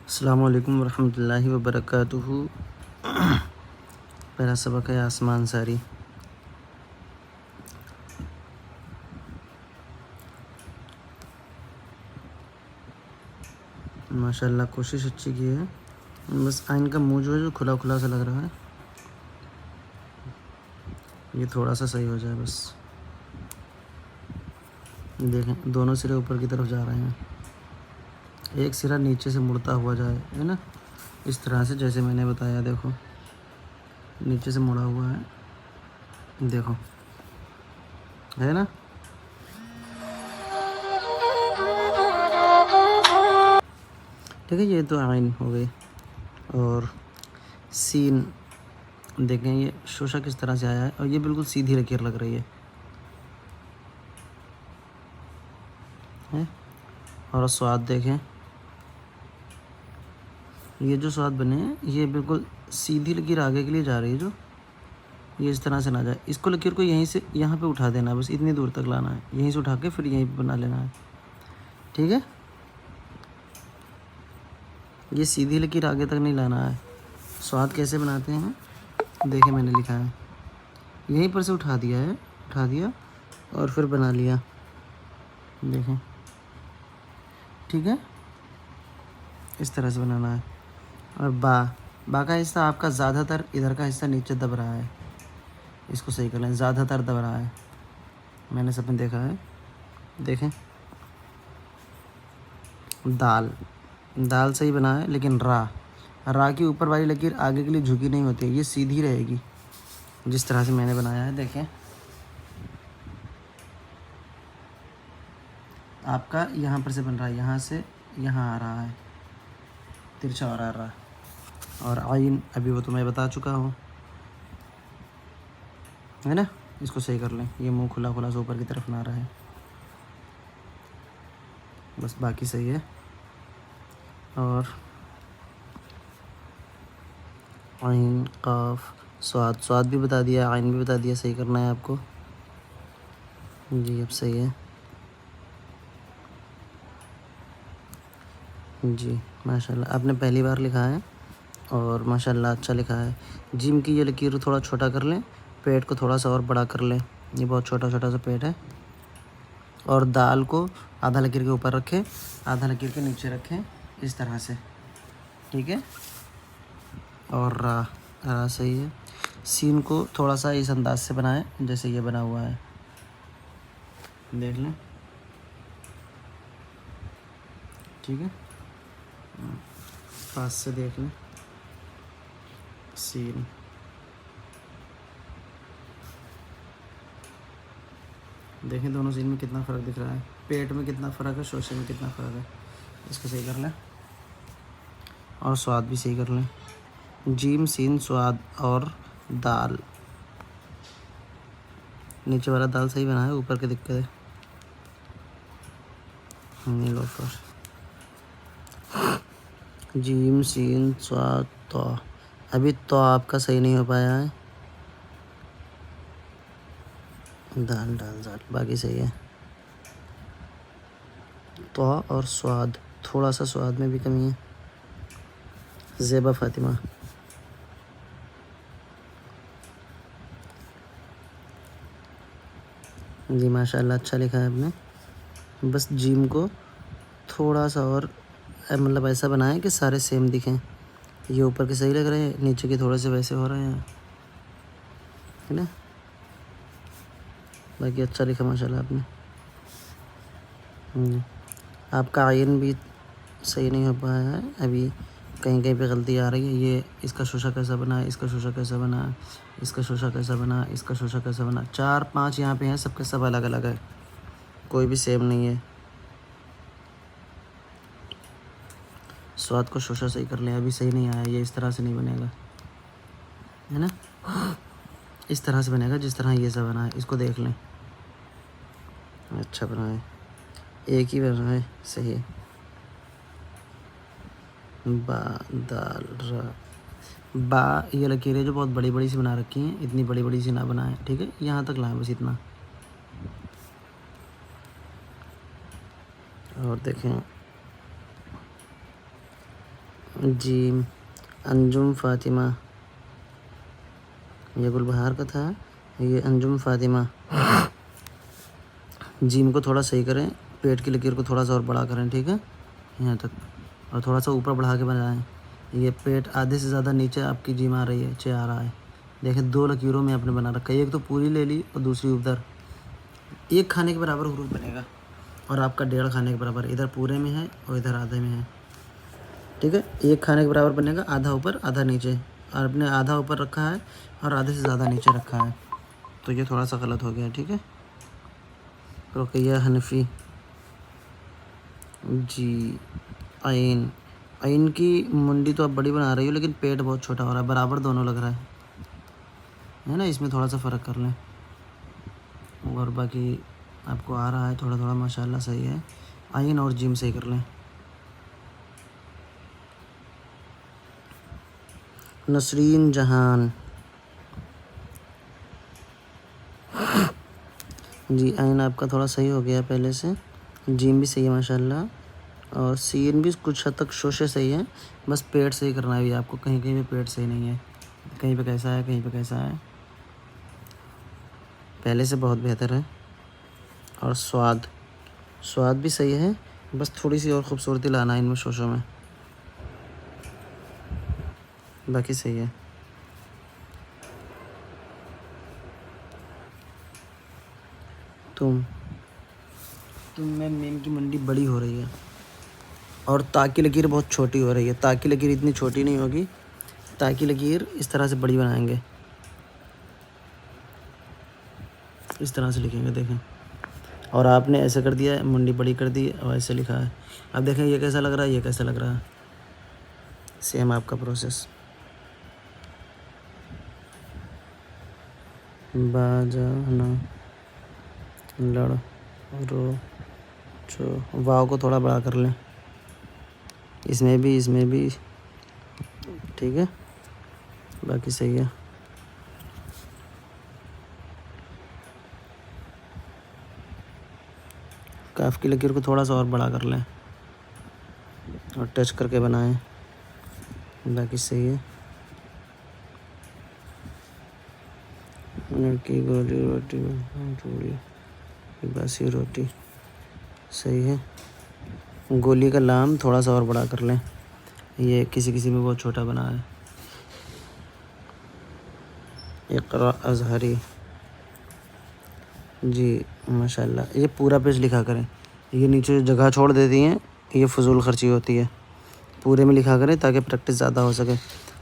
السلام علیکم ورحمۃ اللہ وبرکاتہ۔ پہلا سبق ہے آسمان ساری۔ ماشاء اللہ کوشش اچھی کی ہے، بس آئین کا منہ جو ہے جو کھلا کھلا سا لگ رہا ہے، یہ تھوڑا سا صحیح ہو جائے بس۔ دیکھیں دونوں سرے اوپر کی طرف جا رہے ہیں، ایک سرا نیچے سے مڑتا ہوا جائے، ہے نا، اس طرح سے جیسے میں نے بتایا۔ دیکھو نیچے سے مڑا ہوا ہے، دیکھو ہے نا۔ ٹھیک ہے، یہ تو عین ہو گئی۔ اور سین دیکھیں، یہ شوشہ کس طرح سے آیا ہے، اور یہ بالکل سیدھی لکیر لگ رہی ہے۔ اور سواد دیکھیں، یہ جو سواد بنے ہیں یہ بالکل سیدھی لکیر آگے کے لیے جا رہی ہے، جو یہ اس طرح سے نہ جائے۔ اس کو لکیر کو یہیں سے یہاں پہ اٹھا دینا ہے، بس اتنی دور تک لانا ہے، یہیں سے اٹھا کے پھر یہیں پہ بنا لینا ہے، ٹھیک ہے۔ یہ سیدھی لکیر آگے تک نہیں لانا ہے۔ سواد کیسے بناتے ہیں دیکھیں، میں نے لکھا ہے، یہیں پر سے اٹھا دیا اور پھر بنا لیا، دیکھیں ٹھیک ہے، اس طرح سے بنانا ہے۔ اور با کا حصہ آپ کا زیادہ تر ادھر کا حصہ نیچے دب رہا ہے، اس کو صحیح کر لیں، زیادہ تر دب رہا ہے، میں نے سب نے دیکھا ہے۔ دیکھیں دال صحیح بنا ہے، لیکن را کی اوپر والی لکیر آگے کے لیے جھکی نہیں ہوتی ہے، یہ سیدھی رہے گی جس طرح سے میں نے بنایا ہے۔ دیکھیں آپ کا یہاں پر سے بن رہا ہے، یہاں سے یہاں آ رہا ہے، ترچھا اور آ رہا ہے۔ اور عین ابھی وہ تو میں بتا چکا ہوں، ہے نا، اس کو صحیح کر لیں، یہ منہ کھلا کھلا سے اوپر کی طرف نہ رہے، بس باقی صحیح ہے۔ اور عین قاف سواد بھی بتا دیا، عین بھی بتا دیا، صحیح کرنا ہے آپ کو۔ جی اب صحیح ہے، جی ماشاء اللہ آپ نے پہلی بار لکھا ہے اور ماشاء اللہ اچھا لکھا ہے۔ جیم کی یہ لکیر تھوڑا چھوٹا کر لیں، پیٹ کو تھوڑا سا اور بڑا کر لیں، یہ بہت چھوٹا چھوٹا سا پیٹ ہے۔ اور دال کو آدھا لکیر کے اوپر رکھیں، آدھا لکیر کے نیچے رکھیں، اس طرح سے، ٹھیک ہے۔ اور را صحیح ہے۔ سین کو تھوڑا سا اس انداز سے بنائیں جیسے یہ بنا ہوا ہے، دیکھ لیں، ٹھیک ہے، پاس سے دیکھ لیں۔ سین دیکھیں، دونوں سین میں کتنا فرق دکھ رہا ہے، پیٹ میں کتنا فرق ہے، شوشے میں کتنا فرق ہے، اس کو صحیح کر لیں۔ اور سواد بھی صحیح کر لیں، جیم سین سواد اور دال، نیچے والا دال صحیح بنا ہے، اوپر کی دقت ہے، نیلوفر، جیم سین سواد تو، ابھی تو آپ کا صحیح نہیں ہو پایا ہے، دال باقی صحیح ہے۔ تو اور سواد، تھوڑا سا سواد میں بھی کمی ہے۔ زیبا فاطمہ، جی ماشاء اللہ اچھا لکھا ہے آپ نے، بس جیم کو تھوڑا سا اور مطلب ایسا بنائیں کہ سارے سیم دکھیں، یہ اوپر کے صحیح لگ رہے ہیں، نیچے کے تھوڑے سے ویسے ہو رہے ہیں، ہے نا، باقی اچھا لکھا ماشاء اللہ آپ نے۔ آپ کا عین بھی صحیح نہیں ہو پایا ہے، ابھی کہیں کہیں پہ غلطی آ رہی ہے، یہ اس کا شوشہ کیسا بنا، اس کا شوشہ کیسا بنا، اس کا شوشہ کیسا بنا، اس کا شوشہ کیسا بنا، 4-5 یہاں پہ ہیں، سب کے سب الگ الگ ہے، کوئی بھی سیم نہیں ہے۔ سواد کو شوشہ صحیح کر لیں، ابھی صحیح نہیں آیا، یہ اس طرح سے نہیں بنے گا، ہے نا، اس طرح سے بنے گا جس طرح یہ سب بنا ہے، اس کو دیکھ لیں، اچھا بنا ہے، ایک ہی بنا ہے، صحیح ہے۔ با دال را، با یہ لکیریں جو بہت بڑی بڑی سی بنا رکھی ہیں، اتنی بڑی بڑی سی نہ بنائیں، ٹھیک ہے، یہاں تک لائیں بس اتنا۔ اور دیکھیں جیم انجم فاطمہ، یہ گلبہار کا تھا، یہ انجم فاطمہ۔ جیم کو تھوڑا صحیح کریں، پیٹ کی لکیر کو تھوڑا سا اور بڑا کریں، ٹھیک ہے، یہاں تک، اور تھوڑا سا اوپر بڑھا کے بنائیں۔ یہ پیٹ آدھے سے زیادہ نیچے آپ کی جیم آ رہی ہے، 6 آ رہا ہے، دیکھیں 2 لکیروں میں آپ نے بنا رکھا ہے، ایک تو پوری لے لی اور دوسری ادھر، ایک کھانے کے برابر حروف بنے گا، اور آپ کا 1.5 کھانے کے برابر، ادھر پورے میں ہے اور ادھر آدھے میں ہے، ٹھیک ہے، ایک کھانے کے برابر بنے گا، آدھا اوپر آدھا نیچے، اور آپ نے آدھا اوپر رکھا ہے اور آدھے سے زیادہ نیچے رکھا ہے، تو یہ تھوڑا سا غلط ہو گیا، ٹھیک ہے۔ رقیہ حنفی، جی عین، عین کی منڈی تو اب بڑی بنا رہی ہو لیکن پیٹ بہت چھوٹا ہو رہا ہے، برابر دونوں لگ رہا ہے نا، اس میں تھوڑا سا فرق کر لیں، اور باقی آپ کو آ رہا ہے تھوڑا تھوڑا ماشاءاللہ صحیح ہے، عین اور جیم صحیح کر لیں۔ نسرین جہان، جی عین آپ کا تھوڑا صحیح ہو گیا پہلے سے، جیم بھی صحیح ہے ماشاءاللہ، اور سین بھی کچھ حد تک شوشے صحیح ہیں، بس پیٹ صحیح کرنا ہے ابھی آپ کو، کہیں کہیں پہ پیٹ صحیح نہیں ہے، کہیں پہ کیسا ہے کہیں پہ کیسا ہے، پہلے سے بہت بہتر ہے۔ اور سواد بھی صحیح ہے، بس تھوڑی سی اور خوبصورتی لانا ہے ان میں شوشوں میں، باقی صحیح ہے۔ تم میں میم کی منڈی بڑی ہو رہی ہے، اور تا کی لکیر بہت چھوٹی ہو رہی ہے، تا کی لکیر اتنی چھوٹی نہیں ہوگی، تا کی لکیر اس طرح سے بڑی بنائیں گے، اس طرح سے لکھیں گے، دیکھیں، اور آپ نے ایسے کر دیا ہے، منڈی بڑی کر دی اور ایسے لکھا ہے، اب دیکھیں یہ کیسا لگ رہا ہے، یہ کیسا لگ رہا ہے، سیم آپ کا پروسیس۔ باجانا، لڑ، رو، چو، واو کو تھوڑا بڑا کر لیں، اس میں بھی، ٹھیک ہے، باقی صحیح ہے۔ کاف کی لکیر کو تھوڑا سا اور بڑا کر لیں اور ٹچ کر کے بنائیں، باقی صحیح ہے۔ لڑکی گولی روٹی چوڑی باسی روٹی، صحیح ہے۔ گولی کا لام تھوڑا سا اور بڑا کر لیں، یہ کسی میں بہت چھوٹا بنا ہے۔ اقرا اظہری، جی ماشاءاللہ، یہ پورا پیج لکھا کریں، یہ نیچے جگہ چھوڑ دیتی ہیں، یہ فضول خرچی ہوتی ہے، پورے میں لکھا کریں تاکہ پریکٹس زیادہ ہو سکے،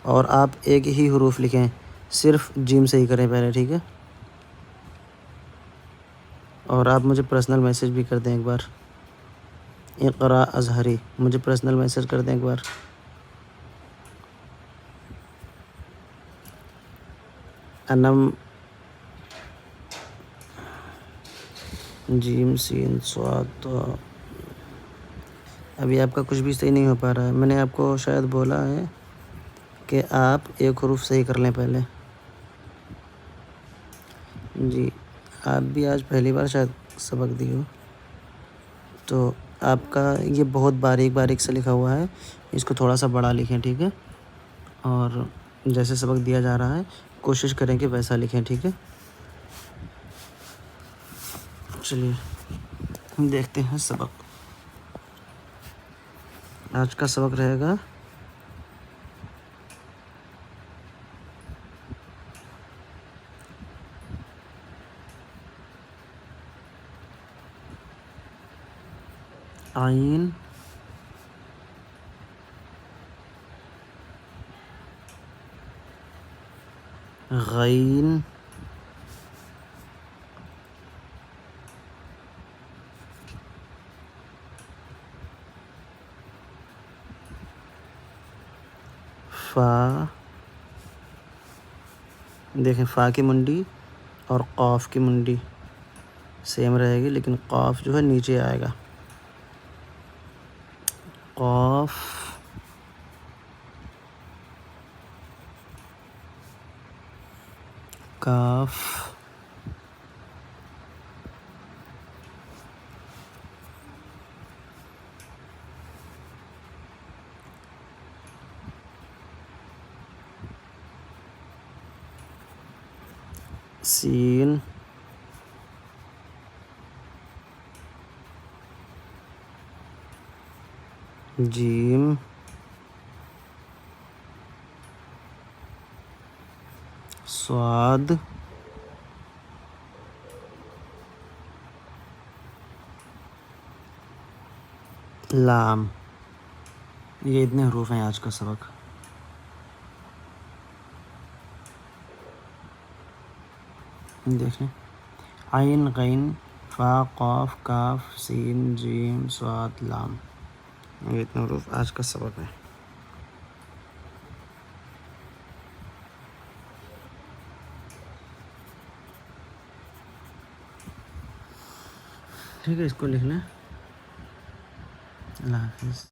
اور آپ ایک ہی حروف لکھیں، صرف جیم صحیح کریں پہلے، ٹھیک ہے، اور آپ مجھے پرسنل میسیج بھی کر دیں ایک بار، اقرا اظہری، مجھے پرسنل میسیج کر دیں ایک بار۔ انم، جیم سین صاد طا، ابھی آپ کا کچھ بھی صحیح نہیں ہو پا رہا ہے، میں نے آپ کو شاید بولا ہے کہ آپ ایک حروف صحیح کر لیں پہلے، جی آپ بھی آج پہلی بار شاید سبق دی ہو، تو آپ کا یہ بہت باریک باریک سے لکھا ہوا ہے، اس کو تھوڑا سا بڑا لکھیں، ٹھیک ہے، اور جیسے سبق دیا جا رہا ہے کوشش کریں کہ ویسا لکھیں، ٹھیک ہے۔ چلیے ہم دیکھتے ہیں سبق، آج کا سبق رہے گا عین، غین، فا، دیکھیں فا کی منڈی اور قاف کی منڈی سیم رہے گی، لیکن قاف جو ہے نیچے آئے گا، قاف، کاف، سین جیم صاد لام. یہ اتنے حروف ہیں آج کا سبق. دیکھیں عین غین فا قاف کاف سین جیم صاد لام. یہ اتنے حروف آج کا سبق ہے. ٹھیک ہے، اس کو لکھ لیں. اللہ حافظ.